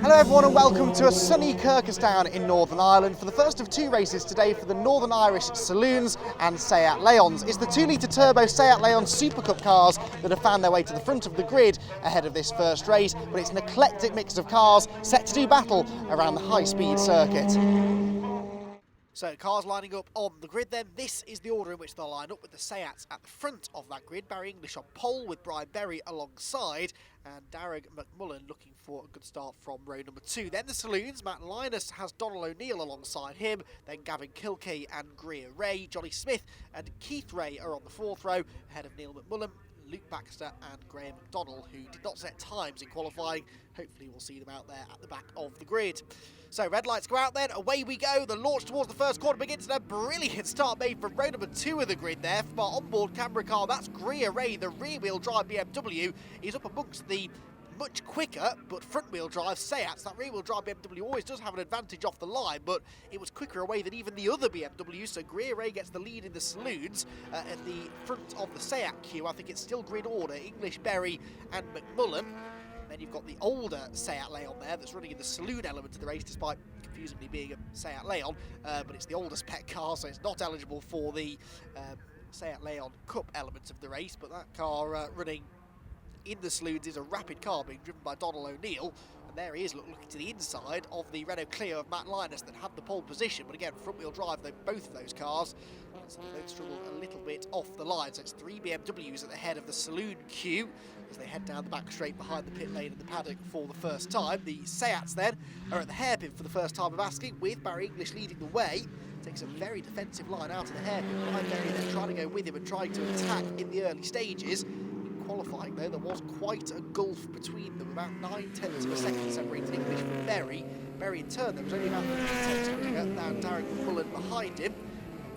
Hello everyone and welcome to a sunny Kirkistown in Northern Ireland for the first of two races today for the Northern Irish Saloons and Seat Leons. It's the 2-litre turbo Seat Leon Super Cup cars that have found their way to the front of the grid ahead of this first race, but it's an eclectic mix of cars set to do battle around the high-speed circuit. So cars lining up on the grid then. This is the order in which they'll line up, with the Seats at the front of that grid. Barry English on pole with Brian Berry alongside, and Darragh McMullen looking for a good start from row number 2. Then the Saloons, Matt Linus has Donald O'Neill alongside him, then Gavin Kilkey and Greer Ray. Johnny Smith and Keith Ray are on the 4th row, ahead of Neil McMullen, Luke Baxter and Graham McDonnell, who did not set times in qualifying. Hopefully we'll see them out there at the back of the grid. So red lights go out then, away we go. The launch towards the first corner begins, and a brilliant start made from row number 2 of the grid there from our onboard camera car. That's Greer Ray, the rear-wheel drive BMW. He's up amongst the much quicker but front-wheel drive Seats. That rear-wheel drive BMW always does have an advantage off the line, but it was quicker away than even the other BMW, so Greer Ray gets the lead in the Saloons. At the front of the Seat queue, I think it's still grid order: English, Berry and McMullen. Then you've got the older Seat Leon there that's running in the saloon element of the race, despite confusingly being a Seat Leon, but it's the older spec car, so it's not eligible for the Seat Leon Cup element of the race. But that car running in the Saloons is a rapid car being driven by Donald O'Neill, and there he is looking to the inside of the Renault Clio of Matt Linus that had the pole position, but again front wheel drive though both of those cars, so they've struggled a little bit off the line. So it's 3 BMWs at the head of the saloon queue as they head down the back straight behind the pit lane and the paddock for the first time. The Seats then are at the hairpin for the first time of asking, with Barry English leading the way. Takes a very defensive line out of the hairpin. Brian Berry then trying to go with him and trying to attack in the early stages. Qualifying though, there was quite a gulf between them, about 9/10 of a second separated English from Berry. Berry in turn, there was only about 3/10 quicker than Darragh McMullen behind him.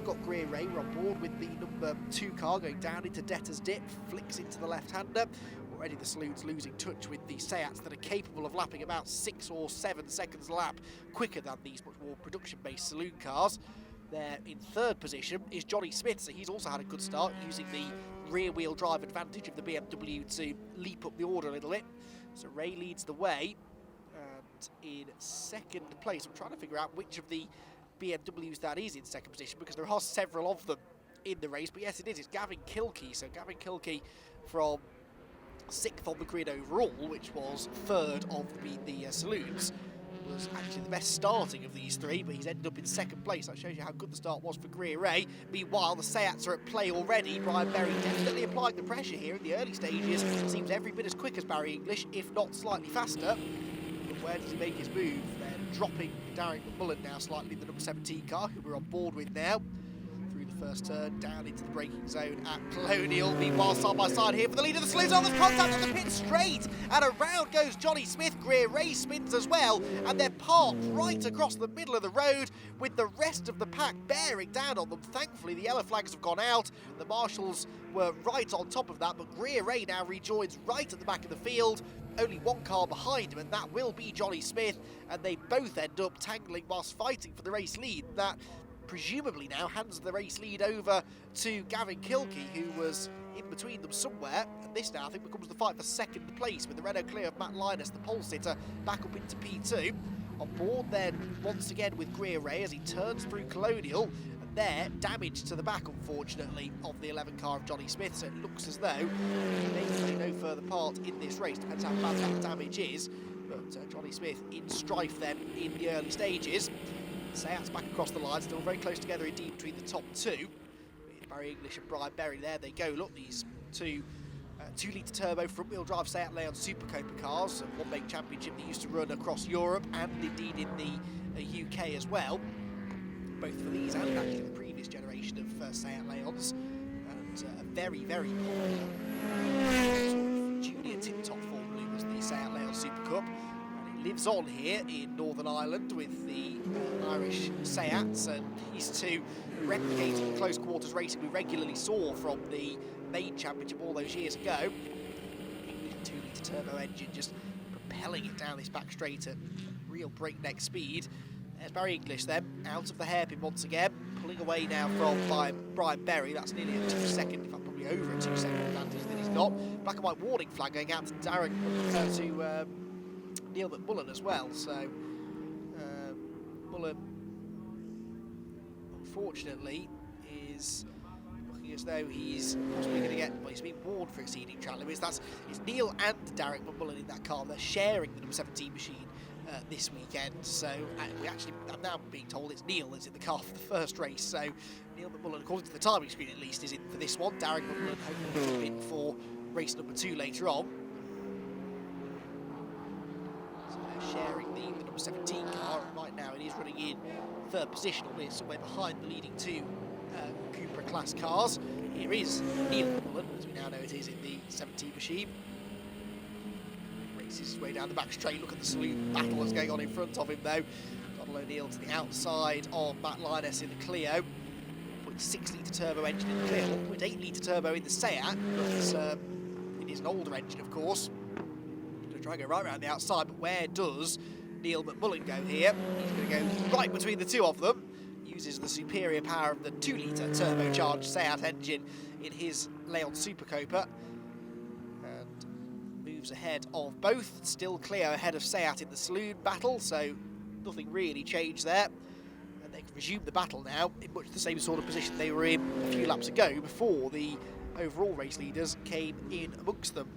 Got Greer Ray, we're on board with the number 2 car going down into Debtor's Dip, flicks into the left-hander. Already the Saloons losing touch with the Seats that are capable of lapping about 6 or 7 seconds a lap quicker than these much more production-based saloon cars. There in 3rd position is Johnny Smith, so he's also had a good start using the rear-wheel drive advantage of the BMW to leap up the order a little bit. So Ray leads the way, and in 2nd place, I'm trying to figure out which of the BMWs that is in 2nd position, because there are several of them in the race, but yes it is, it's Gavin Kilkey. So Gavin Kilkey from 6th on the grid overall, which was 3rd of the Saloons, was actually the best starting of these 3, but he's ended up in 2nd place. That shows you how good the start was for Greer Ray. Meanwhile, the Seats are at play already. Brian Berry definitely applying the pressure here in the early stages. Seems every bit as quick as Barry English, if not slightly faster. But where does he make his move? They're dropping Darragh McMullen now slightly, the number 17 car, who we're on board with now. Through the first turn, down into the braking zone at Colonial. Meanwhile, side by side here for the lead of the Saloons. On the contact on the pit straight, and around goes Johnny Smith. Greer Ray spins as well, and they're parked right across the middle of the road with the rest of the pack bearing down on them. Thankfully, the yellow flags have gone out. The marshals were right on top of that, but Greer Ray now rejoins right at the back of the field. Only 1 car behind him, and that will be Johnny Smith, and they both end up tangling whilst fighting for the race lead. That presumably now hands the race lead over to Gavin Kilkey, who was in between them somewhere, and this now I think becomes the fight for 2nd place, with the Renault Clio of Matt Linus, the pole sitter, back up into P2. On board then once again with Greer Ray as he turns through Colonial, and there damage to the back unfortunately of the 11 car of Johnny Smith, so it looks as though he may play no further part in this race, depends how bad that damage is. But Johnny Smith in strife then in the early stages. Seats back across the line, still very close together indeed between the top 2. Barry English and Brian Berry, there they go. Look, these 2-litre turbo front-wheel drive Seat Leon Super Copa cars, a one-make championship that used to run across Europe and indeed in the UK as well. Both for these and actually the previous generation of Seat Leons, and a very, very popular sort of junior tip-top formula was the Seat Leon Super Cup. Lives on here in Northern Ireland with the Irish Seats, and these two replicating the close quarters racing we regularly saw from the main championship all those years ago. English 2-litre turbo engine just propelling it down this back straight at real breakneck speed. There's Barry English then, out of the hairpin once again, pulling away now from Brian Berry. That's nearly a 2-second, in fact probably over a 2-second advantage that he's got. Black and white warning flag going out to Neil McMullen as well. So Mullen, unfortunately, is looking as though he's possibly going to get, well, he's been warned for exceeding track limits. It's Neil and Derek McMullen in that car. They're sharing the number 17 machine this weekend. So I'm now being told it's Neil that's in the car for the first race. So Neil McMullen, according to the timing screen at least, is in for this one. Derek McMullen hoping to be in for race number 2 later on. So they're sharing the number 17 car, and right now it is running in third position, albeit somewhere behind the leading 2 Cooper class cars. Here is Neil McMullen, as we now know it is in the 17 machine. Races his way down the back straight. Look at the saloon battle that's going on in front of him though. Donald O'Neill to the outside of Matt Linus in the Clio. 0.6 litre turbo engine in the Clio, 1.8 litre turbo in the Seat, but it is an older engine of course. Going to try and go right around the outside, but where does Neil McMullen go here? He's going to go right between the 2 of them. Uses the superior power of the 2 litre turbocharged Seat engine in his Leon Super Copa and moves ahead of both. Still Clio ahead of Seat in the saloon battle, so nothing really changed there. And they can resume the battle now in much the same sort of position they were in a few laps ago before the overall race leaders came in amongst them.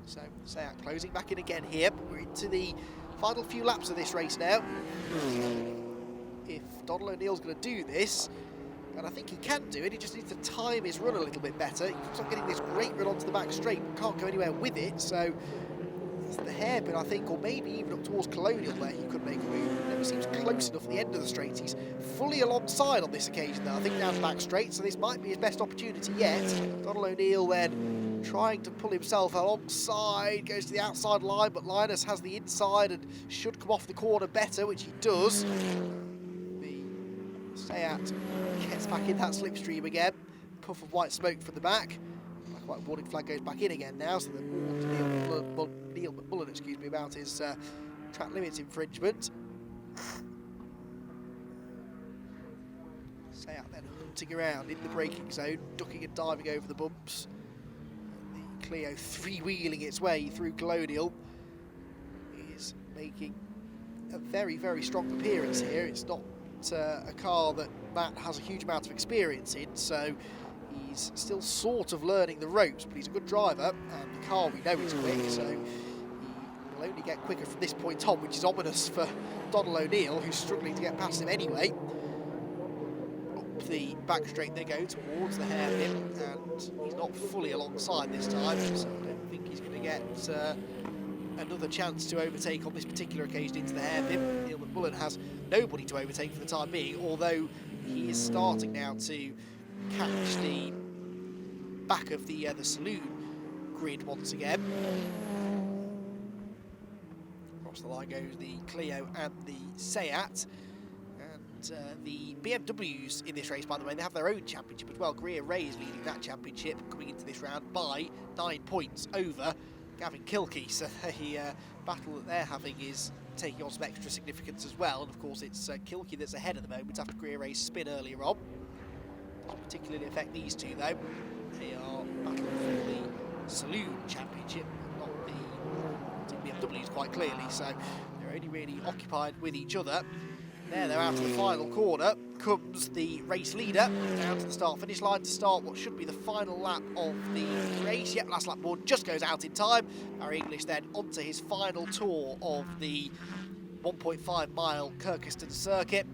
So Seat closing back in again here, but we're into the final few laps of this race now. If Donald O'Neill's going to do this, and I think he can do it, he just needs to time his run a little bit better. He keeps on getting this great run onto the back straight, but can't go anywhere with it, so it's the hairpin, I think, or maybe even up towards Colonial where he could make a move. It never seems close enough at the end of the straight. He's fully alongside on this occasion though, I think down the back straight, so this might be his best opportunity yet. Donald O'Neill then trying to pull himself alongside, goes to the outside line, but Linus has the inside and should come off the corner better, which he does. The Seat gets back in that slipstream again. Puff of white smoke from the back. Black and white warning flag goes back in again now, so they're warned to Neil McMullen, excuse me, about his track limits infringement. Seat then hunting around in the braking zone, ducking and diving over the bumps. Clio three-wheeling its way through Colonial is making a very, very strong appearance here. It's not a car that Matt has a huge amount of experience in, so he's still sort of learning the ropes, but he's a good driver, and the car we know is quick, so he will only get quicker from this point on, which is ominous for Donald O'Neill, who's struggling to get past him anyway. The back straight they go towards the hairpin, and he's not fully alongside this time, so I don't think he's going to get another chance to overtake on this particular occasion into the hairpin. Neil McMullen has nobody to overtake for the time being, although he is starting now to catch the back of the saloon grid once again. Across the line goes the Clio and the Seat. The BMWs in this race, by the way, they have their own championship as well. Greer Ray is leading that championship coming into this round by 9 points over Gavin Kilkey. So the battle that they're having is taking on some extra significance as well. And of course it's Kilkey that's ahead at the moment after Greer Ray's spin earlier on. Doesn't particularly affect these two though. They are battling for the Saloon Championship, not the BMWs quite clearly. So they're only really occupied with each other. There they're out to the final corner. Comes the race leader down to the start-finish line to start what should be the final lap of the race. Yep, last lap board just goes out in time. Barry English then onto his final tour of the 1.5 mile Kirkistown circuit.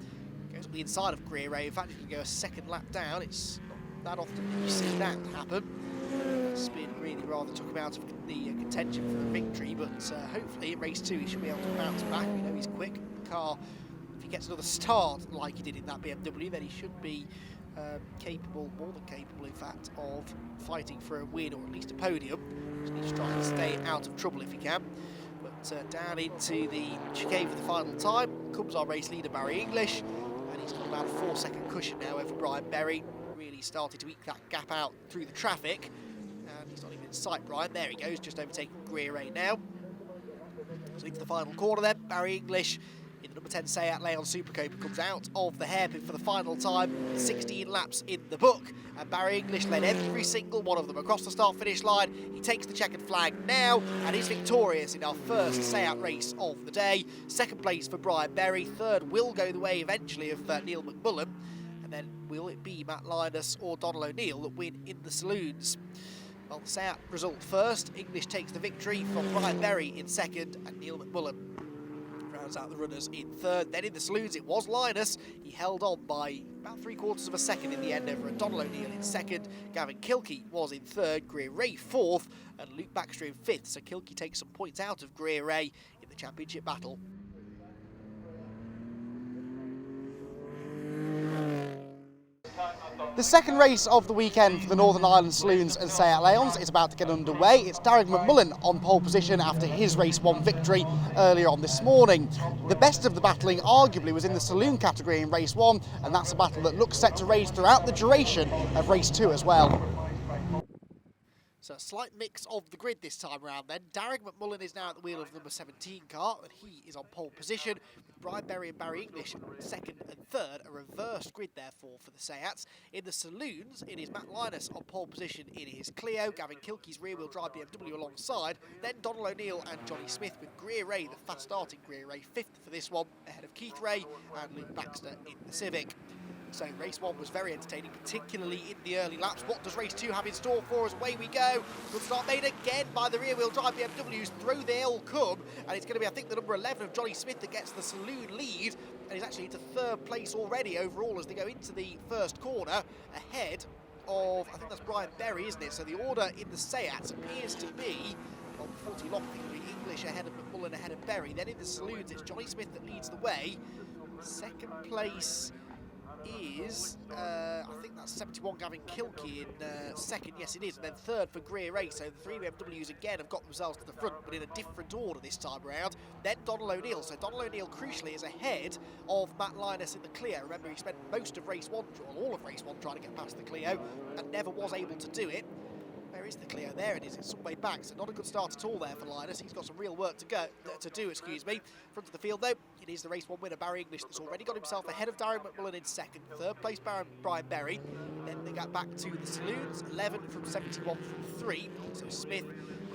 Goes on the inside of Greer Ray. In fact, he's going to go a second lap down. It's not that often that you see that happen. Spin really rather took him out of the contention for the victory, but hopefully in race 2 he should be able to bounce back. We know he's quick. The car, if he gets another start like he did in that BMW, then he should be capable, more than capable in fact, of fighting for a win or at least a podium. Just needs to try and stay out of trouble if he can. But down into the chicane for the final time comes our race leader Barry English, and he's got about a 4-second cushion now over Brian Berry. Really started to eke that gap out through the traffic, and he's not even in sight. Brian, there he goes, just overtaking Greer Ray now. So into the final corner then, Barry English in the number 10 Seat Leon Supercopa, comes out of the hairpin for the final time, 16 laps in the book, and Barry English led every single one of them across the start-finish line. He takes the checkered flag now and is victorious in our first Seat race of the day. Second place for Brian Berry, third will go the way eventually of Neil McMullen, and then will it be Matt Linus or Donald O'Neill that win in the Saloons? Well, the Seat result first, English takes the victory from Brian Berry in second, and Neil McMullen rounds out the runners in third. Then in the Saloons it was Linus. He held on by about 3/4 of a second in the end over Donald O'Neill in second. Gavin Kilkey was in third, Greer Ray fourth, and Luke Baxter in fifth. So Kilkey takes some points out of Greer Ray in the championship battle. The second race of the weekend for the Northern Ireland Saloons and Seat Leons is about to get underway. It's Darren McMullen on pole position after his race 1 victory earlier on this morning. The best of the battling arguably was in the saloon category in race 1, and that's a battle that looks set to rage throughout the duration of race 2 as well. So a slight mix of the grid this time around then. Darren McMullen is now at the wheel of the number 17 car, and he is on pole position, with Brian Berry and Barry English second and third, a reversed grid therefore for the Seats. In the Saloons, it is Matt Linus on pole position in his Clio, Gavin Kilkey's rear-wheel drive BMW alongside, then Donald O'Neill and Johnny Smith, with Greer Ray, the fast-starting Greer Ray, fifth for this one, ahead of Keith Ray and Luke Baxter in the Civic. So race 1 was very entertaining, particularly in the early laps. What does race 2 have in store for us? Away we go. Good start made again by the rear-wheel drive BMWs. Through they'll come, and it's going to be, I think, the number 11 of Johnny Smith that gets the saloon lead, and he's actually into third place already overall as they go into the first corner, ahead of, I think that's Brian Berry, isn't it? So the order in the Seats appears to be, on 40 long, I think it'll be English ahead of McMullen, ahead of Berry. Then in the Saloons, it's Johnny Smith that leads the way. Second place is, I think that's 71 Gavin Kilkey in second, yes it is, and then third for Greer Ray. So the three BMWs again have got themselves to the front, but in a different order this time around. Then Donald O'Neill, so Donald O'Neill crucially is ahead of Matt Linus in the Clio. Remember, he spent most of race 1, or all of race 1, trying to get past the Clio and never was able to do it. Where is the Clio? There it is. It's some way back, so not a good start at all there for Linus. He's got some real work to do. Front of the field though, it is the race 1 winner Barry English that's already got himself ahead of Darren McMullen in second. Third place Brian Berry. Then they got back to the Saloons. 11 from 71 from 3. So Smith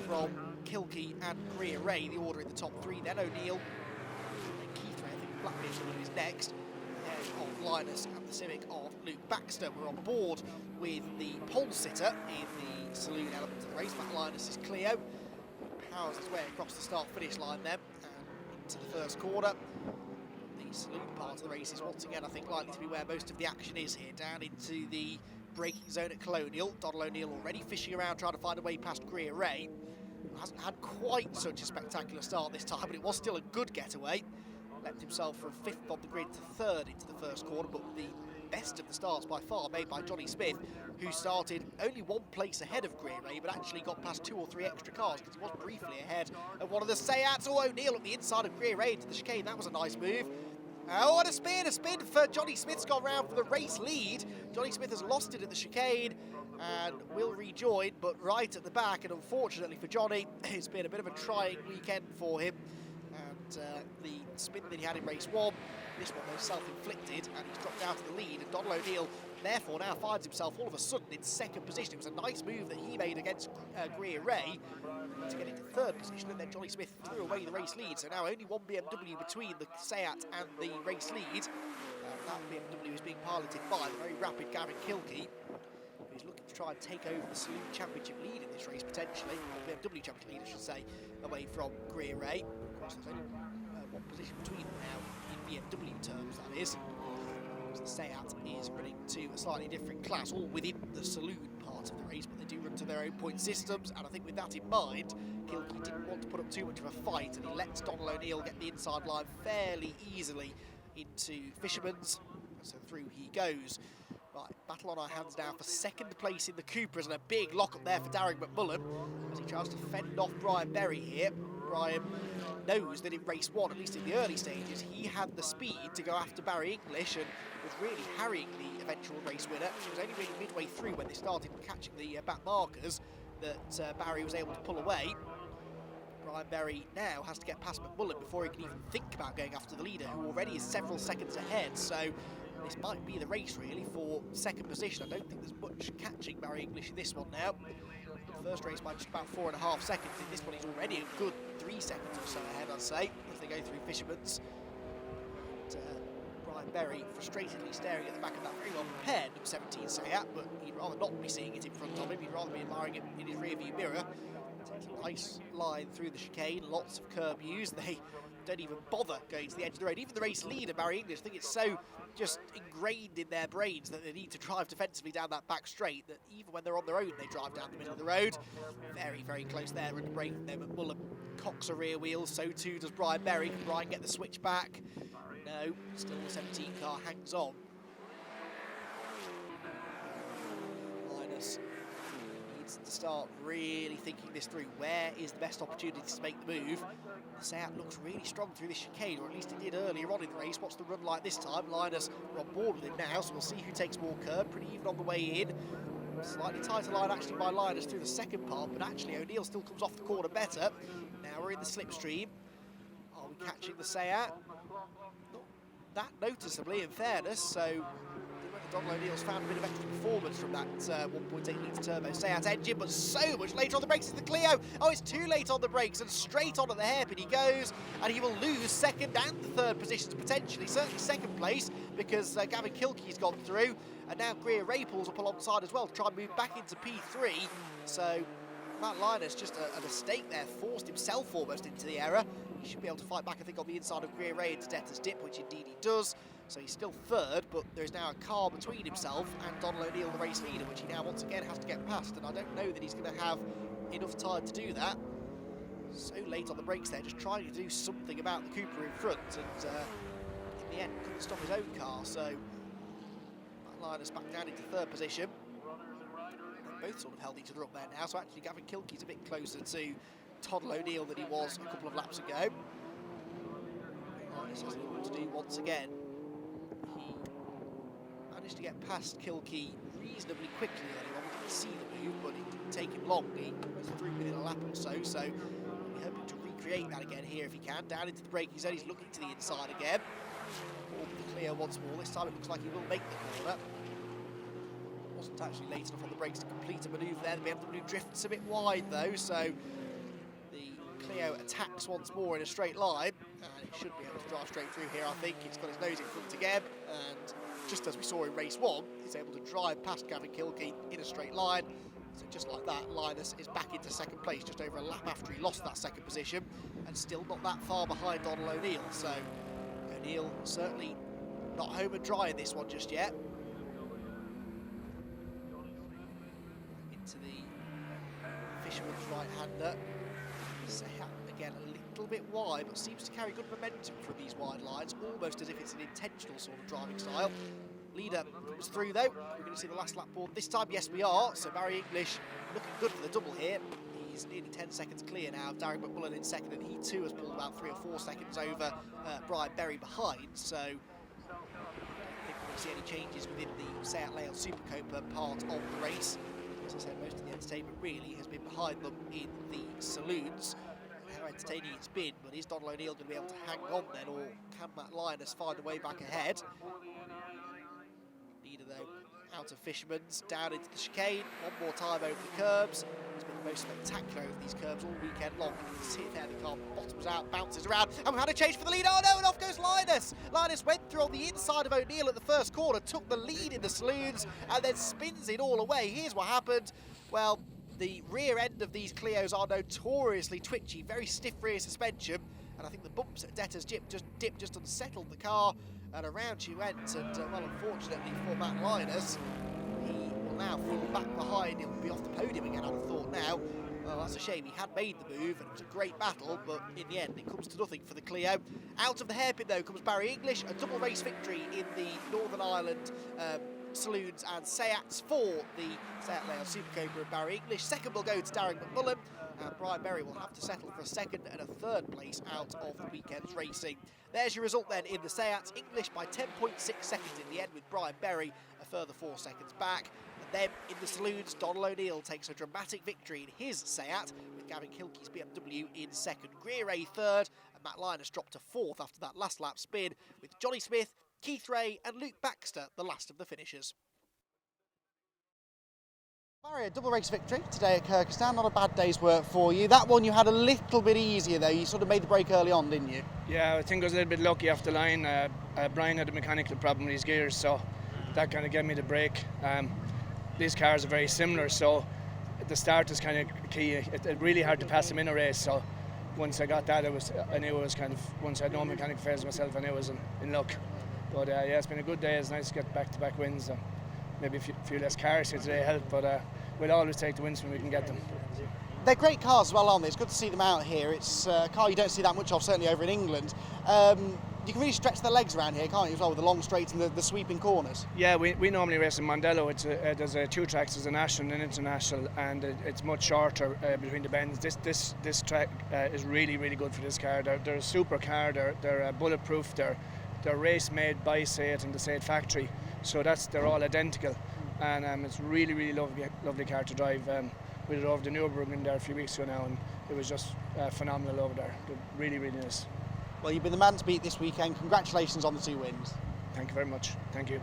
from Kilkey and Greer Ray, the order in the top 3. Then O'Neill. Then Keith Ray, I think Blackbeard is next. Of Linus and the Civic of Luke Baxter. We're on board with the pole sitter in the saloon element of the race. Matt Linus is Clio. Powers his way across the start-finish line then and into the first corner. The saloon part of the race is once again, I think, likely to be where most of the action is here, down into the braking zone at Colonial. Donald O'Neill already fishing around trying to find a way past Greer Ray. Hasn't had quite such a spectacular start this time, but it was still a good getaway. Leapt himself from 5th on the grid to 3rd into the first corner, but the best of the starts by far made by Johnny Smith, who started only 1 place ahead of Greer Ray, but actually got past 2 or 3 extra cars because he was briefly ahead of one of the Seats. Oh, O'Neill at the inside of Greer Ray into the chicane. That was a nice move. Oh, and a spin for Johnny Smith's gone round for the race lead. Johnny Smith has lost it at the chicane and will rejoin, but right at the back, and unfortunately for Johnny, it's been a bit of a trying weekend for him. The spin that he had in race 1, this one was self-inflicted, and he's dropped out of the lead, and Donald O'Neill therefore now finds himself all of a sudden in second position. It was a nice move that he made against Greer Ray to get into third position, and then Johnny Smith threw away the race lead, so now only 1 BMW between the Seat and the race lead. That BMW is being piloted by the very rapid Gavin Kilkey, who's looking to try and take over the Saloon Championship lead in this race potentially, or BMW Championship lead I should say, away from Greer Ray. Of course there's only 1 position between them now, in BMW terms that is. So the Seat is running to a slightly different class, all within the saloon part of the race, but they do run to their own point systems, and I think with that in mind, Kilkey didn't want to put up too much of a fight, and he lets Donald O'Neill get the inside line fairly easily into Fisherman's, so through he goes. Right, battle on our hands now for second place in the Cupras, and a big lock up there for Darren McMullen as he tries to fend off Brian Berry here. Brian knows that in race 1, at least in the early stages, he had the speed to go after Barry English and was really harrying the eventual race winner. It was only really midway through when they started catching the back markers that Barry was able to pull away. Brian Berry now has to get past McMullen before he can even think about going after the leader, who already is several seconds ahead. So this might be the race really for second position. I don't think there's much catching Barry English in this one now. First race by just about 4.5 seconds. In this one he's already a good 3 seconds or so ahead, I'd say, as they go through Fisherman's. Brian Berry frustratingly staring at the back of that very well prepared number 17 Seat, but he'd rather not be seeing it in front of him. He'd rather be admiring it in his rearview mirror. Takes a nice line through the chicane, lots of curb use. They don't even bother going to the edge of the road. Even the race leader, Barry English, I think it's so just ingrained in their brains that they need to drive defensively down that back straight that even when they're on their own, they drive down the middle of the road. Very, very close there under brake from them. McMullen cocks a rear wheel, so too does Brian Berry. Can Brian get the switch back? No, still the 17 car hangs on. Linus needs to start really thinking this through. Where is the best opportunity to make the move? The Seat looks really strong through this chicane, or at least it did earlier on in the race. What's the run like this time? Linus are on board with him now, so we'll see who takes more curb. Pretty even on the way in. Slightly tighter line actually by Linus through the second part, but actually O'Neill still comes off the corner better. Now we're in the slipstream. Are we catching the Seat? Not that noticeably, in fairness, so Donald O'Neill's found a bit of extra performance from that 1.8 litre turbo Seat engine, but so much later on the brakes is the Clio. Oh, it's too late on the brakes, and straight on at the hairpin he goes, and he will lose second and third positions potentially, certainly second place, because Gavin Kilkey's gone through, and now Greer Raples up alongside as well to try and move back into P3. So Matt Linus, just a mistake there, forced himself almost into the error. He should be able to fight back, I think, on the inside of Greer Ray into Detter's dip, which indeed he does. So he's still third, but there is now a car between himself and Donald O'Neill, the race leader, which he now once again has to get past. And I don't know that he's going to have enough time to do that. So late on the brakes there, just trying to do something about the Cooper in front, and in the end couldn't stop his own car. So Matt Linus back down into third position. They both sort of held each other up there now, so actually Gavin Kilkey's a bit closer to Donald O'Neill than he was a couple of laps ago. Linus has a lot to do once again. He managed to get past Kilkey reasonably quickly earlier on. We didn't see the move, but it didn't take him long. He was through within a lap or so, so we're hoping to recreate that again here if he can. Down into the braking zone, he's looking to the inside again. Clear once more. This time it looks like he will make the corner. Wasn't actually late enough on the brakes to complete a manoeuvre there. The BMW drifts a bit wide though, so the Clio attacks once more in a straight line, and it should be able to drive straight through here. I think it's got his nose in front again, and just as we saw in race one, it's able to drive past Gavin Kilkey in a straight line. So just like that, Linus is back into second place just over a lap after he lost that second position, and still not that far behind Donald O'Neill. So O'Neill certainly not home and dry in this one just yet. Into the Fisherman's right-hander. Seat again a little bit wide, but seems to carry good momentum from these wide lines, almost as if it's an intentional sort of driving style. Leader comes through though. We're going to see the last lap board this time. Yes, we are. So Barry English looking good for the double here. He's nearly 10 seconds clear now. Darren McMullen in second, and he too has pulled about 3 or 4 seconds over Brian Berry behind. So I don't think we're going to see any changes within the Seat Leon Super Copa part of the race. As I said, most of the entertainment really has been behind them in the Saloons. How entertaining it's been, but is Donald O'Neill going to be able to hang on then, or can Matt Linus find a way back ahead? Leader though out of Fisherman's, down into the chicane, one more time over the curbs. He's been the most spectacular over these curbs all weekend long. You can see it there, the car bottoms out, bounces around, and we've had a change for the lead. Oh no, and off goes Linus! Linus went through on the inside of O'Neill at the first corner, took the lead in the Saloons, and then spins it all away. Here's what happened. Well, the rear end of these Clios are notoriously twitchy, very stiff rear suspension, and I think the bumps at Detter's dip just unsettled the car, and around she went, and well, unfortunately for Matt Linus, he will now fall back behind. He'll be off the podium again, I'd have thought now. Well, that's a shame. He had made the move, and it was a great battle, but in the end, it comes to nothing for the Clio. Out of the hairpin, though, comes Barry English, a double race victory in the Northern Ireland Saloons and Seats for the Seat Leon Super Copa and Barry English. Second will go to Darren McMullen, and Brian Berry will have to settle for a second and a third place out of the weekend's racing. There's your result then in the Seats. English by 10.6 seconds in the end, with Brian Berry a further 4 seconds back. And Then in the Saloons, Donald O'Neill takes a dramatic victory in his Seat, with Gavin Kilkey's BMW in second, Greer Ray third, and Matt Linus dropped to fourth after that last lap spin, with Johnny Smith, Keith Ray and Luke Baxter the last of the finishers. Barry, a double race victory today at Kirkistown, not a bad day's work for you. That one you had a little bit easier though, you sort of made the break early on, didn't you? Yeah, I think I was a little bit lucky off the line. Brian had a mechanical problem with his gears, so that kind of gave me the break. These cars are very similar, so the start is kind of key. It's really hard to pass them in a race, so once I got that, I knew it was kind of, once I had no mechanical fails myself, I knew I was in luck. But yeah, it's been a good day. It's nice to get back-to-back wins. Maybe a few less cars here today help, but we'll always take the wins when we can get them. They're great cars as well, aren't they? It's good to see them out here. It's a car you don't see that much of, certainly over in England. You can really stretch the legs around here, can't you, as well, with the long straights and the sweeping corners? Yeah, we normally race in Mondello. There's two tracks, there's a national and an international, and it's much shorter between the bends. This track is really, really good for this car. They're a super car, they're bulletproof, they're race made by Seat and the Seat factory, so they're all identical, and it's really, really lovely car to drive. We did over the Nürburgring there a few weeks ago now, and it was just phenomenal over there. Really, really nice. Well, you've been the man to beat this weekend. Congratulations on the 2 wins. Thank you very much. Thank you.